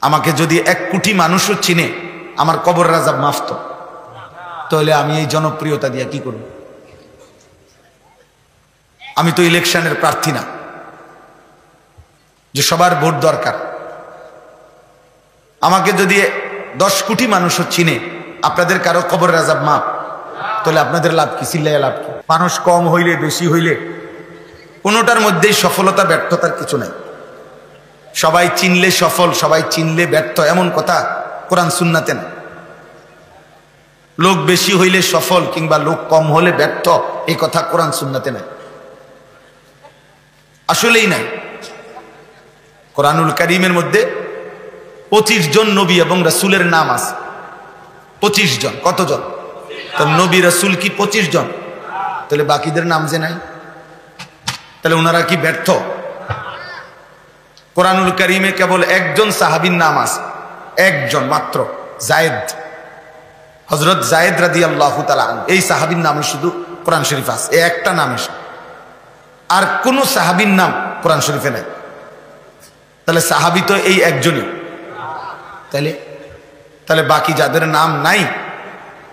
আমাকে যদি 1 কোটি মানুষও চিনে আমার কবর আযাব মাফ তো, তাহলে আমি এই জনপ্রিয়তা দিয়ে কি করব? আমি তো ইলেকশনের প্রার্থী না যে সবার ভোট দরকার। আমাকে যদি 10 কোটি মানুষও চিনে আপনাদের কারো কবর আযাব মাফ, তাহলে আপনাদের লাভ কি? চিল্লাইয়া লাভ কি? মানুষ কম হইলে বেশি হইলে কোনোটার মধ্যেই সফলতা ব্যর্থতার কিছু নাই। সবাই চিনলে সফল, সবাই চিনলে ব্যর্থ, এমন কথা কোরআন সুন্নাতে না। লোক বেশি হইলে সফল কিংবা লোক কম হলে ব্যর্থ, এই কথা কোরআন সুন্নাতে নাই, আসলেই নাই। কোরআনুল কারীমের মধ্যে 25 জন নবী এবং রাসূলের নাম আছে। 25 জন। কতজন? তো নবী রাসূল কি 25 জন? তাহলে বাকিদের নাম যে নাই, তাহলে ওনারা কি ব্যর্থ? কোরআনুল কারীমে কেবল 1 জন সাহাবীর নাম আছে, 1 জন মাত্র, যায়েদ, হযরত যায়েদ রাদিয়াল্লাহু তাআলা আনহু। এই সাহাবীর নামে শুধু কোরআন শরীফ আছে, এই একটা নাম এসে, আর কোন সাহাবীর নাম কোরআন শরীফে নাই। তাহলে সাহাবী তো এই একজনই। তাহলে বাকি যাদের নাম নাই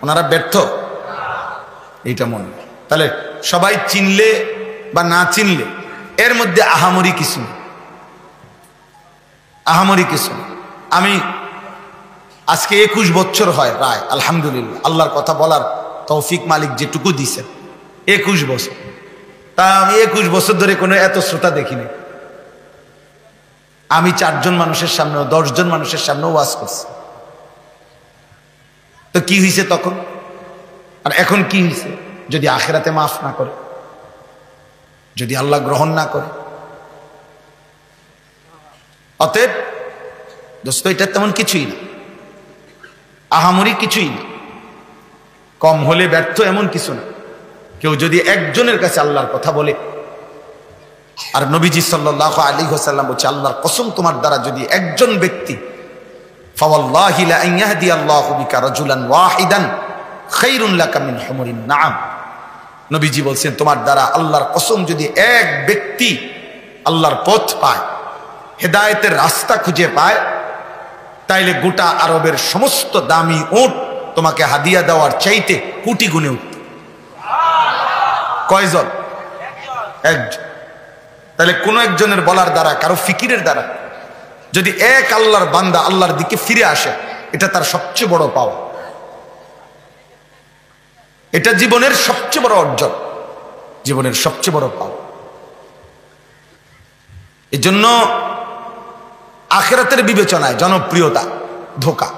ওনারা ব্যর্থ, এইটা মনে। তাহলে সবাই চিনলে বা না চিনলে এর মধ্যে আহামরি কিছু নেই, আহামরি কিছু নেই। আমি আজকে 21 বছর হয় প্রায়, আলহামদুলিল্লাহ, আল্লাহর কথা বলার তৌফিক মালিক যেটুকু দিয়েছেন, 21 বছর। তা আমি 21 বছর ধরে কোনো এত শ্রোতা দেখিনি। আমি 4 জন মানুষের সামনে, 10 জন মানুষের সামনে ওয়াজ করছি। তো কি হয়েছে তখন? আর এখন কি হয়েছে? যদি আখিরাতে মাফ না করে, যদি আল্লাহ গ্রহণ না করে। অতএব দোস্ত, এটা তেমন কিছুই না, আহামরি কিছুই না, কম হলে ব্যর্থ এমন কিছু না। কেউ যদি একজনের কাছে আল্লাহর কথা বলে, আর নবীজি সাল্লাল্লাহু আলাইহি ওয়াসাল্লাম বলছে, আল্লাহর কসম তোমার দ্বারা যদি একজন ব্যক্তি, ফাওয়াল্লাহি লা আন ইয়াহদিয়াল্লাহু বিকা রাজুলান ওয়াহিদান খায়রুন লাকা মিন হুমুরিন নাআম। নবীজি বলছেন, তোমার দ্বারা আল্লাহর কসম যদি এক ব্যক্তি আল্লাহর পথ পায়, হেদায়েতের রাস্তা খুঁজে পায়, তাইলে গোটা আরবের সমস্ত দামি উট তোমাকে হাদিয়া দেওয়ার চাইতে কোটি গুণে উঠত। কয়জন? একজন। তাহলে কোন একজনের বলার দ্বারা, কারো ফিকিরের দ্বারা যদি এক আল্লাহর বান্দা আল্লাহর দিকে ফিরে আসে, এটা তার সবচেয়ে বড় পাওয়া, এটা জীবনের সবচেয়ে বড় অর্জন, জীবনের সবচেয়ে বড় পাওয়া। এজন্য আখিরাতের বিবেচনায় জনপ্রিয়তা ধোঁকা।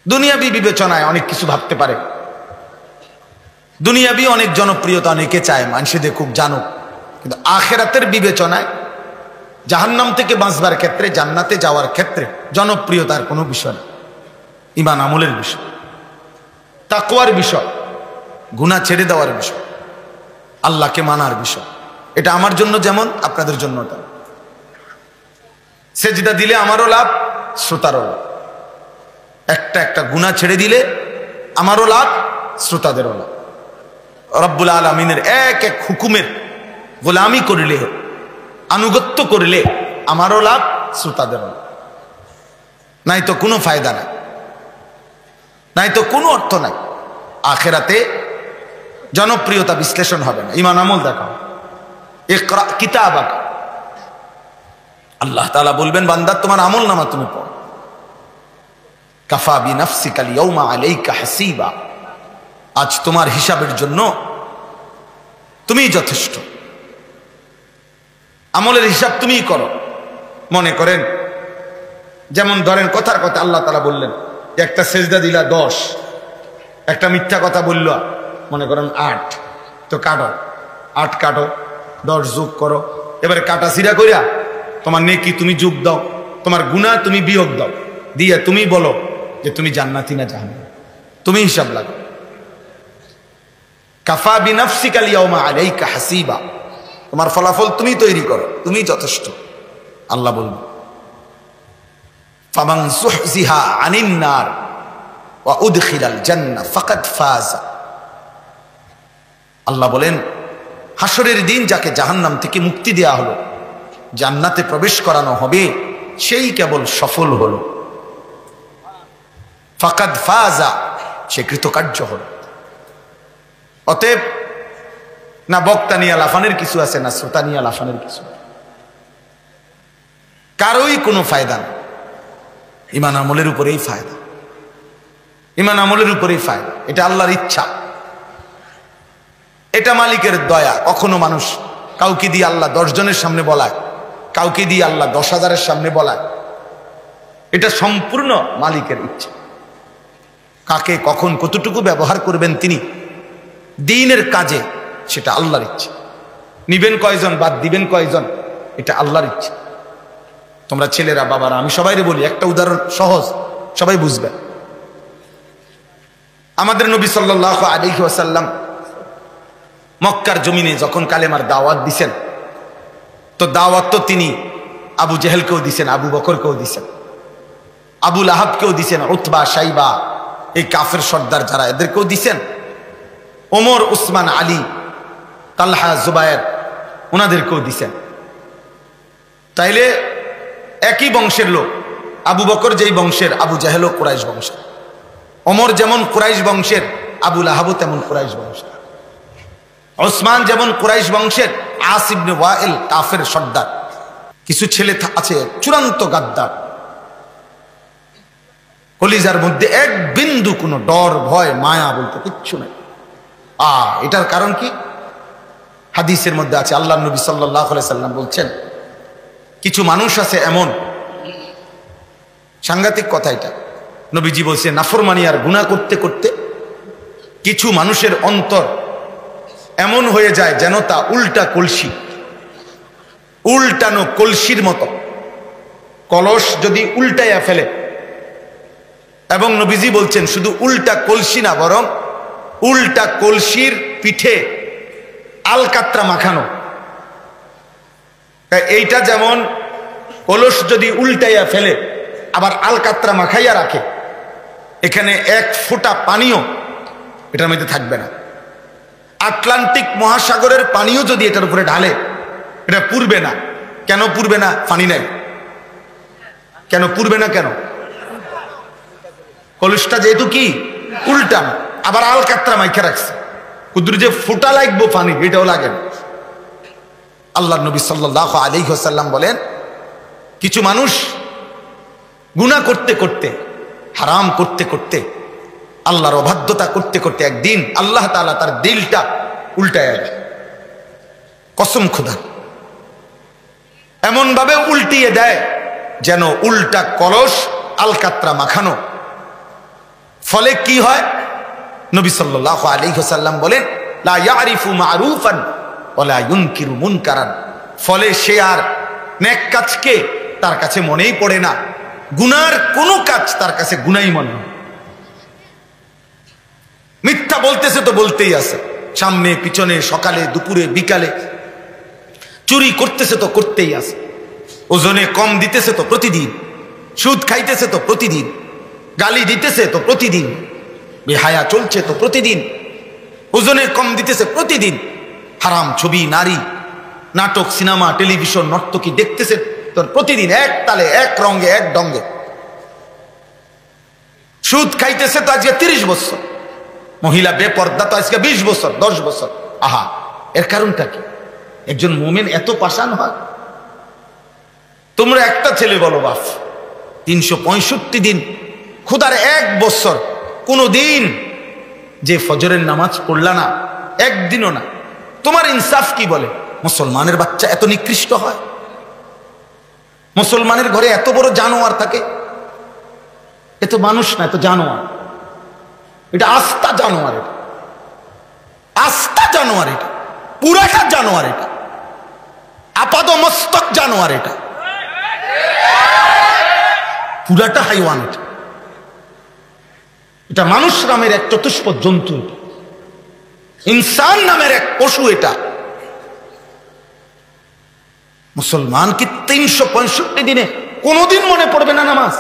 দুনিয়াবি বিবেচনায় অনেক কিছু ভাবতে পারে, দুনিয়াবি অনেক জনপ্রিয়তা অনেকে চায় মানুষে দেখুক, জানুক, কিন্তু আখিরাতের বিবেচনায় জাহান্নাম থেকে বাঁচবার ক্ষেত্রে, জান্নাতে যাওয়ার ক্ষেত্রে জনপ্রিয়তার কোনো বিষয় না। ঈমান আমলের বিষয়, তাকওয়ার বিষয়, গুনাহ ছেড়ে দেওয়ার বিষয়, আল্লাহকে মানার বিষয়। এটা আমার জন্য যেমন, আপনাদের জন্য তেমন। সেজদা দিলে আমারও লাভ, শ্রোতারও লাভ। একটা গুনাহ ছেড়ে দিলে আমারও লাভ, শ্রোতাদেরও লাভ। রব্বুল আলামিনের এক এক হুকুমের গোলামি করলে, আনুগত্য করলে আমারও লাভ, শ্রোতাদেরও লাভ। নাই তো কোনো ফায়দা নাই, নাই তো কোনো অর্থ নাই। আখিরাতে জনপ্রিয়তা বিশ্লেষণ হবে না, ঈমান আমল দেখা। ইকরা কিতাবাক, আল্লাহ তাআলা বলবেন, বান্দা তোমার আমল নামা তুমি পড়ো। কাফা বিনাফসিকাল ইয়াউমা আলাইকা হাসিবা, আজ তোমার হিসাবের জন্য তুমিই যথেষ্ট। আমলের হিসাব তুমিই করো। মনে করেন, যেমন ধরেন কথার কথা আল্লাহ তাআলা বললেন যে একটা সেজদা দিলা 10, একটা মিথ্যা কথা বলল মনে করেন 8, তো কাটো, 8 কাটো, 10 যোগ করো। এবারে কাটা সিরা কইরা তোমার নেকি তুমি যোগ দাও, তোমার গুনাহ তুমি বিয়োগ দাও, দিয়ে তুমি বলো যে তুমি জান্নাতি না জাহান্নামী, তুমি হিসাব লাগো। কাফা বিনাফসিকাল ইয়াউমা আলাইকা হাসিবা, তোমার ফলাফল তুমি তৈরি করো, তুমি যথেষ্ট। আল্লাহ বলবেন, ফামান যুহজিহা আনিন নার ওয়া উদখিলাল জান্নাহ ফাকাদ ফাজা। আল্লাহ বলেন, হাসরের দিন যাকে জাহান্নাম থেকে মুক্তি দেয়া হলো, জান্নাতে প্রবেশ করানো হবে, সেই কেবল সফল হলো, ফাকাদ ফাজা, সে কৃতকার্য হল। অতএব না বক্তা নিয়ে লাফানের কিছু আছে, না শ্রোতা নিয়ে লাফানের কিছু, কারোই কোনো ফায়দা নেই। ইমান আমলের উপরেই ফায়দা, ইমান আমলের উপরেই ফায়দা। এটা আল্লাহর ইচ্ছা, এটা মালিকের দয়া। কখনো মানুষ কাউকে দিয়ে আল্লাহ 10 জনের সামনে বলায়, কাউকে দিয়ে আল্লাহ 10,000-এর সামনে বলায়, এটা সম্পূর্ণ মালিকের ইচ্ছা। কাকে কখন কতটুকু ব্যবহার করবেন তিনি দ্বীনের কাজে, সেটা আল্লাহর ইচ্ছা। নিবেন কয়জন, বাদ দিবেন কয়জন, এটা আল্লাহর ইচ্ছা। তোমরা ছেলেরা, বাবারা, আমি সবাইরে বলি, একটা উদাহরণ সহজ, সবাই বুঝবেন। আমাদের নবী সাল্লাল্লাহু আলাইহি ওয়াসাল্লাম মক্কার জমিনে যখন কালেমার দাওয়াত দিছেন, তো দাওয়াত তো তিনি আবু জেহেলকেও দিছেন, আবু বকরকেও দিছেন, আবু লাহাবকেও দিছেন, উতবা, শাইবা, এই কাফের সর্দার যারা, এদেরকেও দিছেন, ওমর, উসমান, আলী, তালহা, জুবায়ের, ওনাদেরকেও দিছেন। তাইলে একই বংশের লোক। আবু বকর যেই বংশের, আবু জাহেলও কুরাইশ বংশের। ওমর যেমন কুরাইশ বংশের, আবু লাহাবও তেমন কুরাইশ বংশের। ওসমান যেমন কুরাইশ বংশের, আস ইবনে ওয়াইল কাফের সর্দার। কিছু ছেলে আছে চূড়ান্ত গাদ্দার, কলিজার মধ্যে এক বিন্দু কোনো ডর, ভয়, মায়া বলতে কিচ্ছু নাই। এটার কারণ কি? হাদিসের মধ্যে আছে, আল্লাহ নবী সাল্লাল্লাহু আলাইহি সাল্লাম বলছেন, কিছু মানুষ আছে এমন, সাংঘাতিক কথা এটা, নবীজি বলছে, নাফরমানি আর গুনাহ করতে করতে কিছু মানুষের অন্তর এমন হয়ে যায় যেন তা উল্টা কলসি, উল্টানো কলসির মতো। কলস যদি উল্টাইয়া ফেলে, এবং নবীজি বলছেন শুধু উল্টা কলসি না, বরং উল্টা কলসির পিঠে আলকাত্রা মাখানো। এইটা যেমন কলস যদি উল্টাইয়া ফেলে আবার আলকাত্রা মাখাইয়া রাখে, এখানে এক ফোঁটা পানিও এটার মধ্যে থাকবে না। আটলান্টিক মহাসাগরের পানিও যদি এটার উপরে ঢালে, এটা পুড়বে না। কেন পুড়বে না? পানি নাই। কেন পুড়বে না? কেন? কলসটা যেহেতু কি উল্টা, আবার আলকাত্রা মাইখা রাখছে, কুদুর যে ফোঁটা লাগবো পানি, এটাও লাগে না। আল্লাহ নবী সাল্লাল্লাহু আলাইহি ওয়াসাল্লাম বলেন, কিছু মানুষ গুনাহ করতে করতে, হারাম করতে করতে, আল্লাহর অবাধ্যতা করতে করতে একদিন আল্লাহ তাআলা তার দিলটা উল্টায় দেয়। কসম খোদা, এমন ভাবে উল্টিয়ে দেয় যেন উল্টা কলস আলকাত্রা মাখানো। ফলে কি হয়? নবী সাল্লাল্লাহু আলাইহি ওয়াসাল্লাম বলেন, লা ইয়ারিফু মা'রুফান ওয়া লা ইউনকিরু মুনকারান। ফলে সে আর নেক কাজকে তার কাছে মনেই পড়ে না, গুনার কোনো কাজ তার কাছে গুনাই মনে হয়। মিথ্যা বলতেছে তো বলতেই আছে, সামনে পিছনে, সকালে দুপুরে বিকালে। চুরি করতেছে তো করতেই আছে, ওজনে কম দিতেছে তো প্রতিদিন, সুদ খাইতেছে তো প্রতিদিন, গালি দিতেছে তো প্রতিদিন, বেহায়া চলছে তো প্রতিদিন, ওজনে কম দিতেছে প্রতিদিন, হারাম ছবি, নারী, নাটক, সিনেমা, টেলিভিশন, নর্তকী দেখতেছে তোর প্রতিদিন, এক তালে, এক রঙে, এক ডঙ্গে। সুদ খাইতেছে তো আজকে 30 বছর, মহিলা বেপর্দা তো আজকে 20 বছর, 10 বছর। আহা, এর কারণটা কি? একজন মুমিন এত পাষাণ হয়? তোমরা একটা ছেলে বলো বাপ, 365 দিন, খোদার 1 বছর কোনো দিন যে ফজরের নামাজ পড়লা না, একদিনও না, তোমার ইনসাফ কি বলে? মুসলমানের বাচ্চা এত নিকৃষ্ট হয়? মুসলমানের ঘরে এত বড় জানোয়ার থাকে? এত মানুষ না, এত জানোয়ার। এটা আস্তা জানোয়ার, এটা আস্তা জানোয়ার, এটা পুরাটা জানোয়ার, এটা আপাদমস্তক জানোয়ার, এটা পুরাটা হাইওয়ান। এটা এটা মানুষ নামের এক চতুষ্পদ জন্তু, এটা ইনসান নামের এক পশু। এটা মুসলমান কি 365 দিনে কোনদিন মনে পড়বে না নামাজ?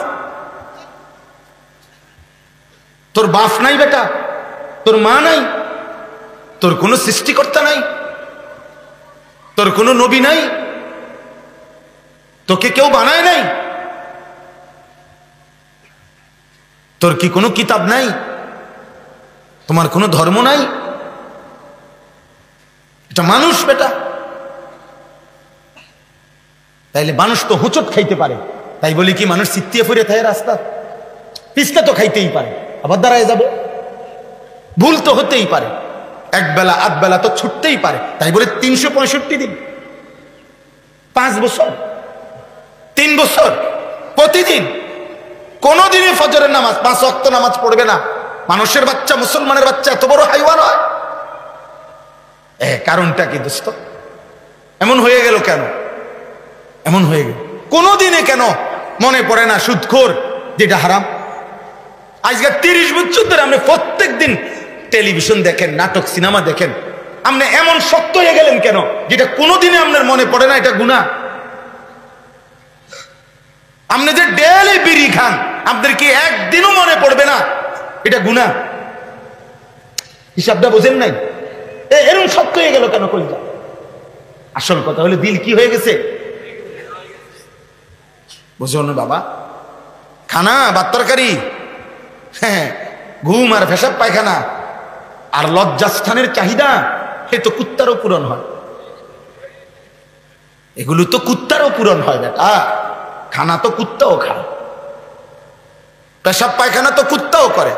তোর বাপ নাই বেটা, তোর মা নাই, তোর কোনো সৃষ্টিকর্তা নাই, তোর কোনো নবী নাই, তোকে কেউ বানায় নাই, তোর কি কোনো কিতাব নাই? তোমার কোনো ধর্ম নাই? এটা মানুষ বেটা। তাইলে মানুষ তো হোঁচট খাইতে পারে, তাই বলি কি মানুষ চিত্তিয়ে ফিরে থাকে রাস্তা? পিছটা তো খাইতেই পারে, আবার দাঁড়ায় যাবে। ভুল তো হতেই পারে, এক বেলা আধ বেলা তো ছুটতেই পারে, তাই বলে 365 দিন, 5 বছর, 3 বছর, প্রতিদিন কোনদিনই ফজরের নামাজ 5 ওয়াক্ত নামাজ পড়বে না। মানুষের বাচ্চা, মুসলমানের বাচ্চা এত বড় হাইওয়ান হয়? কারণটা কি দোস্ত? এমন হয়ে গেল কেন? এমন হয়ে গেল কোনদিনে কেন মনে পড়ে না সুদখোর যেটা হারাম? আজকে 30 বছর ধরে আপনি প্রত্যেক দিন টেলিভিশন দেখেন, নাটক, সিনেমা দেখেন, আপনি এমন শক্ত হয়ে গেলেন কেন যেটা কোনোদিনে আপনার মনে পড়ে না এটা গুনাহ? আপনি যে ডেইলি বিড়ি খান, আপনাদের কি একদিনও মনে পড়বে না এটা গুনাহ? হিসাবটা বোঝেন নাই? এরকম শক্ত হয়ে গেল কেন কইটা? আসল কথা হলো দিল কি হয়ে গেছে বুঝো না বাবা? খানা, ভাত, তরকারি, হ্যাঁ, ঘুম আর পেশাব পায়খানা আর লজ্জাস্থানের চাহিদা, এ তো কুত্তারও পূরণ হয়। এগুলো তো কুত্তারও পূরণ হয় বেটা। খানা তো কুত্তাও খায়, পেশাব পায়খানা তো কুত্তাও করে,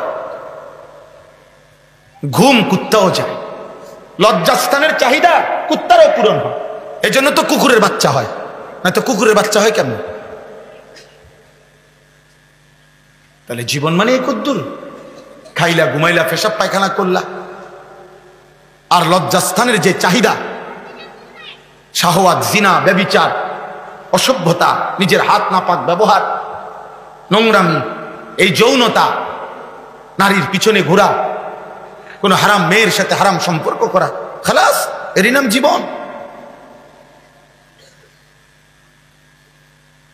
ঘুম কুত্তাও যায়, লজ্জাস্থানের চাহিদা কুত্তারও পূরণ হয়। এজন্য তো কুকুরের বাচ্চা হয়, না তো কুকুরের বাচ্চা হয় কেমন? তাহলে জীবন মানে কদ্দুর? খাইলা, ঘুমাইলা, পেশাব পায়খানা করলা, আর লজ্জাস্থানের যে চাহিদা, শাহওয়াত, জিনা, ব্যভিচার, অসভ্যতা, নিজের হাত নাপাক ব্যবহার, নোংরামি, এই যৌনতা, নারীর পিছনে ঘোরা, কোন হারাম মেয়ের সাথে হারাম সম্পর্ক করা, খালাস, এরই নাম জীবন,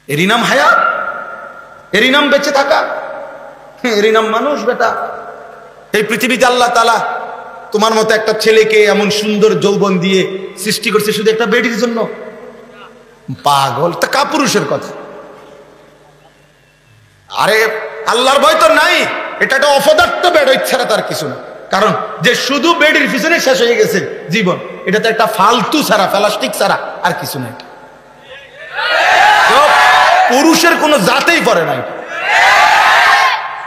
এরই নাম হায়াত, এরই নাম বেঁচে থাকা, এরই নাম মানুষ বেটা। এই পৃথিবীতে আল্লাহ তাআলা তোমার মতো একটা ছেলেকে এমন সুন্দর যৌবন দিয়ে সৃষ্টি করছে শুধু একটা বেটির জন্য? পাগল, তা কাপুরুষের কথা। আরে আল্লাহর ভয় তো নাই, এটা একটা অপদার্থ বেড় ছাড়া তার কিছু না। কারণ যে শুধু বেডির পিছনে শেষ হয়ে গেছে জীবন, এটা তো একটা ফালতু ছাড়া, প্লাস্টিক ছাড়া আর কিছু নাই। পুরুষের কোনো জাতেই পড়ে নাই।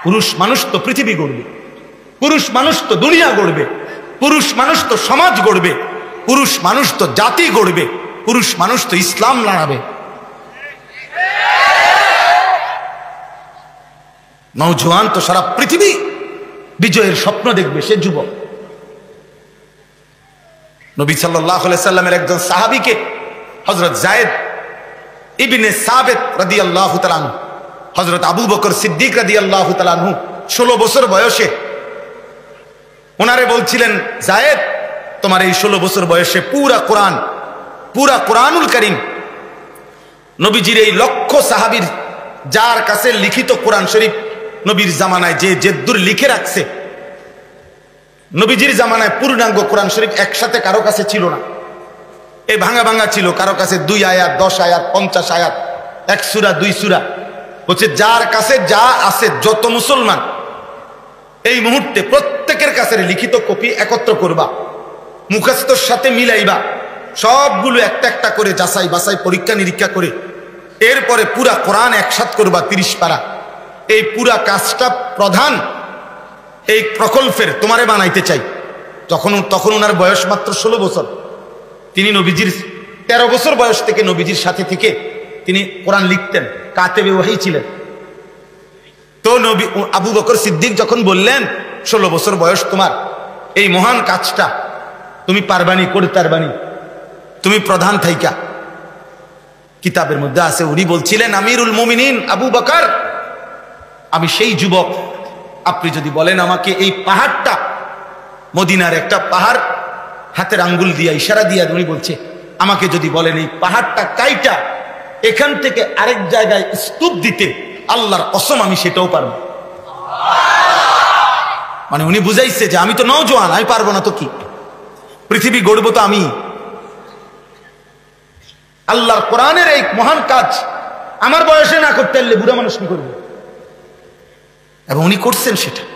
পুরুষ মানুষ তো পৃথিবী গড়বে, পুরুষ মানুষ তো দুনিয়া গড়বে, পুরুষ মানুষ তো সমাজ গড়বে, পুরুষ মানুষ তো জাতি গড়বে, পুরুষ মানুষ তো ইসলাম লড়াবে। নওজোয়ান তো সারা পৃথিবী বিজয়ের স্বপ্ন দেখবে, সে যুবক। নবী সাল্লাল্লাহু আলাইহি সাল্লামের একজন সাহাবীকে হযরত যায়েদ ইবনে সাবিত রাদিয়াল্লাহু তাআলা আনহু, হযরত আবু বকর সিদ্দিক রাদিয়াল্লাহু তাআলা আনহু 16 বছর বয়সে ওনারে বলছিলেন, যায়েদ, তোমার এই 16 বছর বয়সে পুরা কোরআনুল কারীম, নবীজির এই লক্ষ সাহাবীর যার কাছে লিখিত কোরআন শরীফ নবীর জামানায় যে জেদ্দুর লিখে রাখছে, নবীজির জামানায় পূর্ণাঙ্গ কোরআন শরীফ একসাথে কারো কাছে ছিল না, এই ভাঙা ভাঙা ছিল। কারো কাছে 2 আয়াত, 10 আয়াত, 50 আয়াত, 1 সূরা, 2 সূরা। বলছে যার কাছে যা আছে, যত মুসলমান এই মুহূর্তে প্রত্যেকের কাছে লিখিত কপি একত্র করবা, মুখস্থর সাথে মিলাইবা, সবগুলো একটা একটা করে যাচাই বাছাই পরীক্ষা নিরীক্ষা করে এরপরে পুরা কোরআন একসাথ করবা 30 পারা। এই পুরা কাজটা প্রধান এই প্রকল্পের তোমারে বানাইতে চাই। তখন ওনার বয়স মাত্র 16 বছর। তিনি নবীজির 13 বছর বয়স থেকে নবীজির সাথে থেকে তিনি কোরআন লিখতেন, কাতেবে ওহী ছিলেন। তো নবী আবু বকর সিদ্দিক যখন বললেন 16 বছর বয়স তোমার, এই মহান কাজটা তুমি পারবানি, করতে পারবানি, তুমি প্রধান থাইকা। কিতাবের মধ্যে আছে, উনি বলছিলেন, আমিরুল মুমিনিন আবু বকর, আমি সেই যুবক, আপনি যদি বলেন আমাকে এই পাহাড়টা, মদিনার একটা পাহাড়, হাতের আঙ্গুল দিয়া ইশারা দিয়া উনি বলছে, আমাকে যদি বলেন এই পাহাড়টা কাইটা এখান থেকে আরেক জায়গায় স্তূপ দিতে, আল্লাহর কসম আমি সেটাও পারবো। মানে উনি বুঝাইছে যে আমি তো নওজোয়ান, আমি পারবো না তো কি, পৃথিবী গড়বো তো আমি। আল্লাহর কোরআনের এই মহান কাজ আমার বয়সে না করতে পারলে বুড়া মানুষ কি করবে? এবং উনি করছেন সেটা।